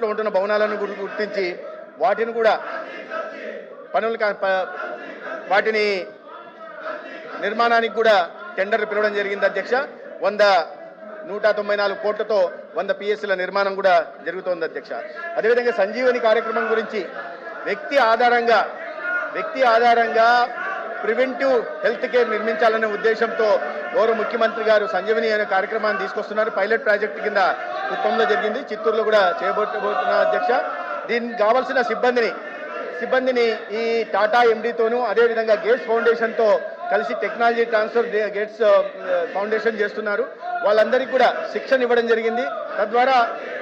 లో ఉంటున్న భవనాలను గుర్తించి వాటిని కూడా వాటిని నిర్మాణానికి కూడా టెండర్లు పిలవడం జరిగింది అధ్యక్ష. 194 కోట్లతో 100 పిఎస్సీల నిర్మాణం కూడా జరుగుతోంది అధ్యక్ష. అదేవిధంగా సంజీవని కార్యక్రమం గురించి వ్యక్తి ఆధారంగా ప్రివెంటివ్ హెల్త్ కేర్ నిర్మించాలనే ఉద్దేశంతో గౌరవ ముఖ్యమంత్రి గారు సంజీవని అనే కార్యక్రమాన్ని తీసుకొస్తున్నారు. పైలట్ ప్రాజెక్టు కింద కుప్పంలో జరిగింది, చిత్తూరులో కూడా చేయబోతున్నారు అధ్యక్ష. దీనికి కావాల్సిన సిబ్బందిని ఈ టాటా ఎండీతోనూ అదేవిధంగా గేట్స్ ఫౌండేషన్తో కలిసి టెక్నాలజీ ట్రాన్స్ఫర్ గేట్స్ ఫౌండేషన్ చేస్తున్నారు. వాళ్ళందరికీ కూడా శిక్షణ ఇవ్వడం జరిగింది. తద్వారా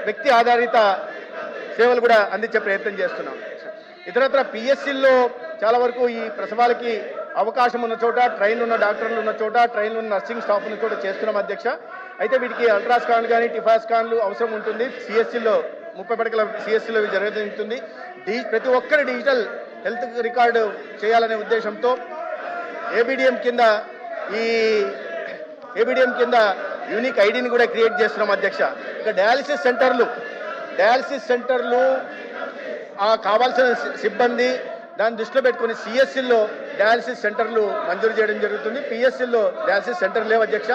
వ్యక్తి ఆధారిత సేవలు కూడా అందించే ప్రయత్నం చేస్తున్నాం. ఇతరత్ర పిఎస్సీల్లో చాలా వరకు ఈ ప్రసవాలకి అవకాశం ఉన్న చోట, ట్రైన్ ఉన్న డాక్టర్లు ఉన్న చోట, ట్రైన్ ఉన్న నర్సింగ్ స్టాఫ్ ఉన్న చోట చేస్తున్నాం అధ్యక్ష. అయితే వీటికి అల్ట్రాస్కాన్ కానీ టిఫాస్కాన్లు అవసరం ఉంటుంది. సిఎస్సీలో 30 పడకల సిఎస్సీలో జరుగుతుంది. ప్రతి ఒక్కరి డిజిటల్ హెల్త్ రికార్డు చేయాలనే ఉద్దేశంతో ఏబిడిఎం కింద యూనిక్ ఐడిని కూడా క్రియేట్ చేస్తున్నాం అధ్యక్ష. ఇక డయాలసిస్ సెంటర్లు కావాల్సిన సిబ్బంది దాన్ని దృష్టిలో పెట్టుకుని సిఎస్సీల్లో డయాలసిస్ సెంటర్లు మంజూరు చేయడం జరుగుతుంది. పిఎస్సీల్లో డయాలసిస్ సెంటర్ లేవు అధ్యక్ష.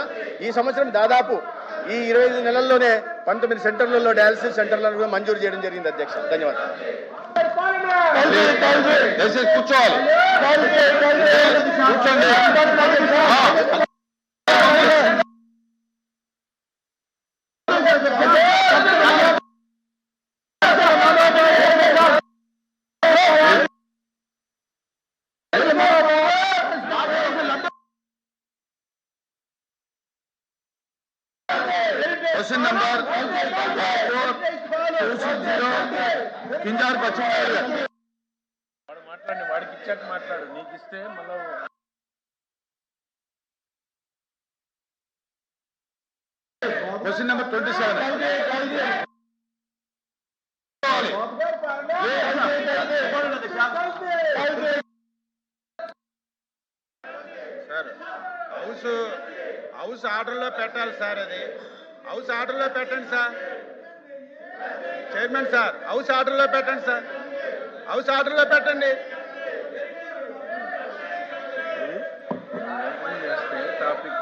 ఈ సంవత్సరం దాదాపు ఈ 25 నెలల్లోనే 19 సెంటర్లలో డయాలసిస్ సెంటర్లను కూడా మంజూరు చేయడం జరిగింది అధ్యక్ష. ధన్యవాదాలు. क्वेश्चन नंबर 4 किंजार माట్లాడి వాడికి ఇచ్చాక మాట్లాడు. నీకు ఇస్తే మళ్ళీ క్వశ్చన్ నెంబర్ 27 సార్ హౌస్ ఆర్డర్లో పెట్టాలి సార్. అది హౌస్ ఆర్డర్లో పెట్టండి సార్. చైర్మన్ సార్, హౌస్ ఆర్డర్లో పెట్టండి సార్. హౌస్ ఆర్డర్లో పెట్టండి. టాపిక్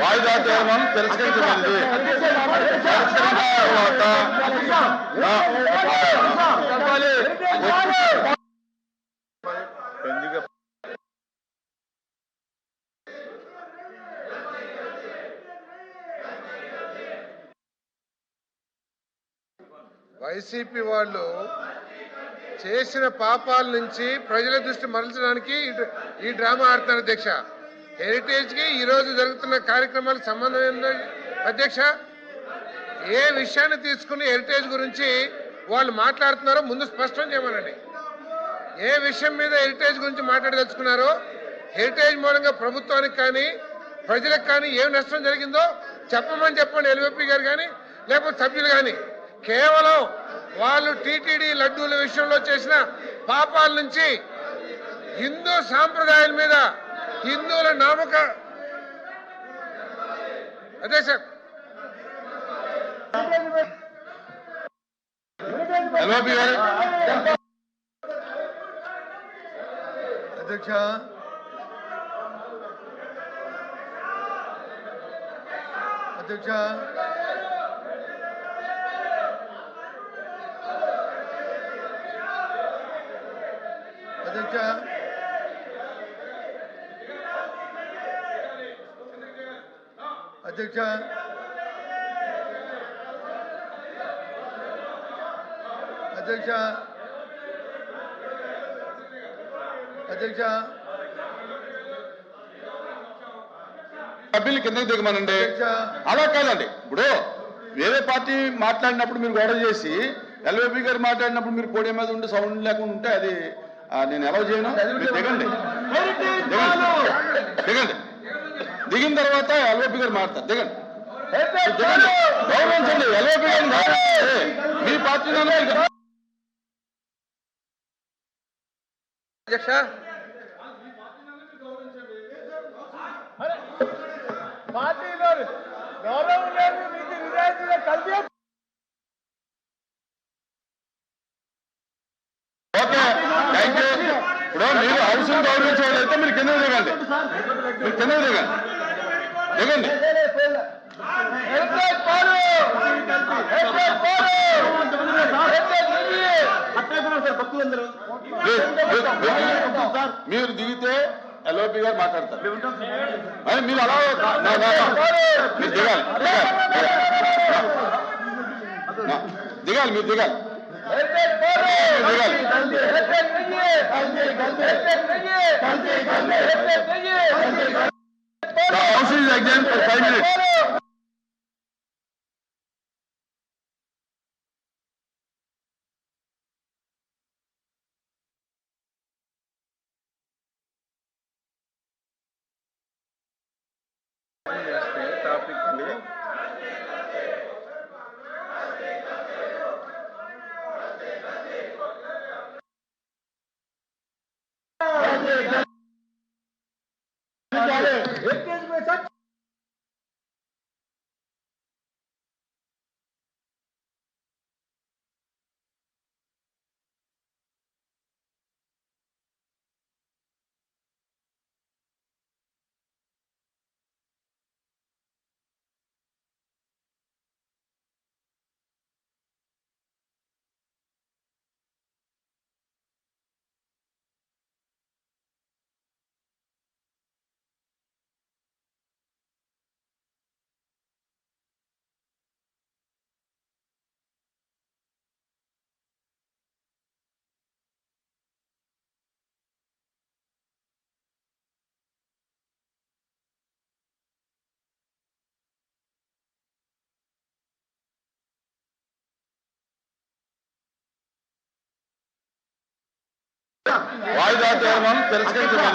వాయిదా తీర్మానం తిరస్కరించబడింది. వైసీపీ వాళ్ళు చేసిన పాపాల నుంచి ప్రజల దృష్టి మరల్చడానికి ఈ డ్రామా ఆడుతున్నారు అధ్యక్ష. హెరిటేజ్కి ఈరోజు జరుగుతున్న కార్యక్రమాలకు సంబంధం ఏంటండి అధ్యక్ష? ఏ విషయాన్ని తీసుకుని హెరిటేజ్ గురించి వాళ్ళు మాట్లాడుతున్నారో ముందు స్పష్టం చేయమనండి. ఏ విషయం మీద హెరిటేజ్ గురించి మాట్లాడదలుచుకున్నారో, హెరిటేజ్ మూలంగా ప్రభుత్వానికి కానీ ప్రజలకు కానీ ఏం నష్టం జరిగిందో చెప్పమని చెప్పండి. ఎల్వీపీ గారు కానీ లేకపోతే సభ్యులు కానీ. కేవలం వాళ్ళు టీటీడీ లడ్డూల విషయంలో చేసిన పాపాల నుంచి హిందూ సాంప్రదాయాల మీద హిందువుల నామక అదే సార్ అధ్యక్ష, అధ్యక్ష అధ్యక్ష అధ్యక్ష అధ్యక్ష అధ్యక్ష సభ్యులు కిందకి దిగమనండి. అధ్యక్ష అలా కాదండి, ఇప్పుడు వేరే పార్టీ మాట్లాడినప్పుడు మీరు గొడవ చేసి ఎల్ఓపి గారు మాట్లాడినప్పుడు మీరు పోడియం మీద ఉండి సౌండ్ లేకుండా ఉంటే అది నేను ఎలా చేయను? మీరు దిగండి దిగండి. దిగిన తర్వాత ఎల్ఓపి గారు మాట్లాడతారు. దిగండి దిగండి, గౌరవించండి. ఎల్ఓపి గారిని గౌరవించండి. మీ పార్టీలోనే అధ్యక్ష పార్టీలో గౌరవం లేదు, నీతి నిజాయితీగా కలిసి ఓకే, థ్యాంక్ యూ. ఇప్పుడు మీరు హౌస్ గౌరవించే వాళ్ళైతే మీరు కింద దిగండి, మీరు కింద దిగండి దిగండి. మీరు దిగితే ఎల్ఓపి గారు మాట్లాడతారు. అని మీరు అలా మీరు దిగాలి దిగాలి మీరు దిగాలి house is exam for 5 minutes. వాయిదా తీర్మానం తిరస్కరించబడింది.